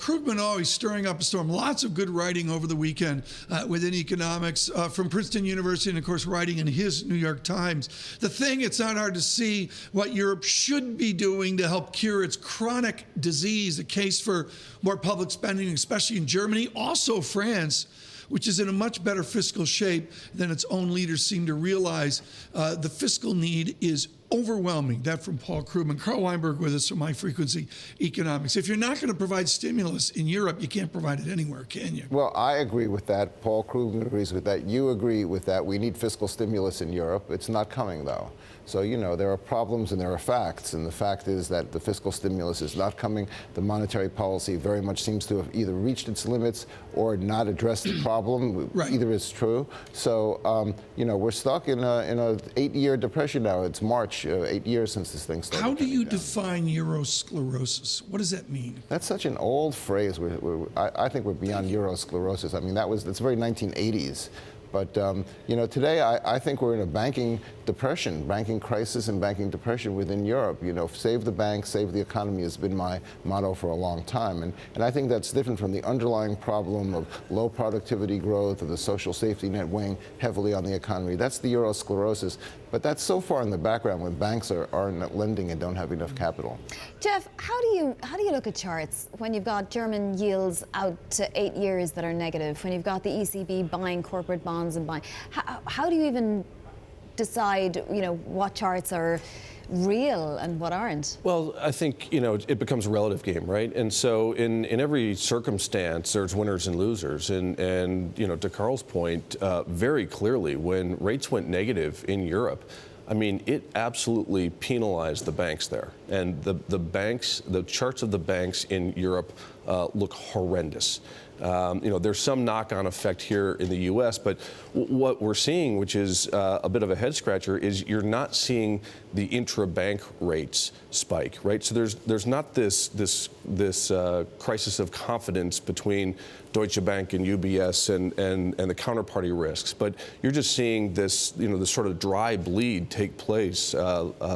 Krugman always stirring up a storm. Lots of good writing over the weekend within economics from Princeton University, and of course writing in his New York Times. The thing, it's not hard to see what Europe should be doing to help cure its chronic disease, a case for more public spending, especially in Germany, also France, which is in a much better fiscal shape than its own leaders seem to realize. The fiscal need is overwhelming. That from Paul Krugman. Carl Weinberg with us from High Frequency Economics. If you're not going to provide stimulus in Europe, you can't provide it anywhere, can you? Well, I agree with that. Paul Krugman agrees with that. You agree with that. We need fiscal stimulus in Europe. It's not coming, though. So, you know, there are problems and there are facts. And the fact is that the fiscal stimulus is not coming. The monetary policy very much seems to have either reached its limits or not addressed the problem. Right. Either is true. So, you know, we're stuck in a 8-year depression now. It's March, 8 years since this thing started. How do you define eurosclerosis? What does that mean? That's such an old phrase. I think we're beyond eurosclerosis. I mean, that's very 1980s. But, you know, today I think we're in a banking depression, banking crisis and banking depression within Europe. You know, save the banks, save the economy has been my motto for a long time. And I think that's different from the underlying problem of low productivity growth, of the social safety net weighing heavily on the economy. That's the eurosclerosis. But that's so far in the background when banks aren't lending and don't have enough capital. Jeff, how do you look at charts when you've got German yields out to 8 years that are negative, when you've got the ECB buying corporate bonds and buying? How do you even decide, you know, what charts are real and what aren't? Well, I think, you know, it becomes a relative game, right? And so in every circumstance, there's winners and losers. And you know, to Carl's point, very clearly, when rates went negative in Europe, I mean, it absolutely penalized the banks there. And the charts of the banks in Europe look horrendous. You know, there's some knock-on effect here in the U.S., but what we're seeing, which is a bit of a head-scratcher, is you're not seeing the intra-bank rates spike, right? So there's not this crisis of confidence between Deutsche Bank and UBS and the counterparty risks, but you're just seeing this, you know, this sort of dry bleed take place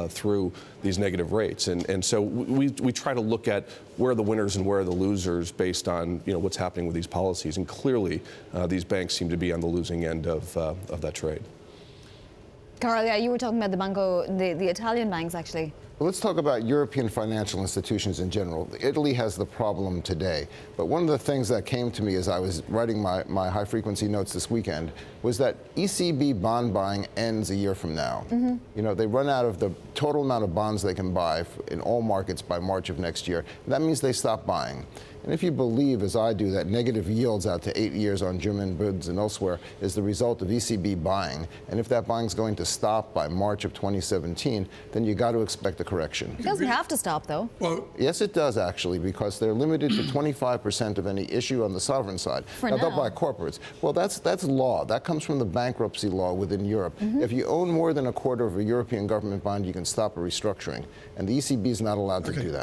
through these negative rates, and so we try to look at where are the winners and where are the losers based on, you know, what's happening with these policies, and clearly these banks seem to be on the losing end of that trade. Carl, yeah, you were talking about the Italian banks, actually. Well, let's talk about European financial institutions in general. Italy has the problem today. But one of the things that came to me as I was writing my high-frequency notes this weekend was that ECB bond buying ends a year from now. Mm-hmm. You know, they run out of the total amount of bonds they can buy in all markets by March of next year. That means they stop buying. And if you believe, as I do, that negative yields out to 8 years on German goods and elsewhere is the result of ECB buying, and if that buying is going to stop by March of 2017, then you got to expect a correction. It doesn't have to stop, though. Well, yes, it does, actually, because they're limited to 25% of any issue on the sovereign side. Now, they'll buy corporates. Well, that's law. That comes from the bankruptcy law within Europe. Mm-hmm. If you own more than a quarter of a European government bond, you can stop a restructuring. And the ECB is not allowed to do that.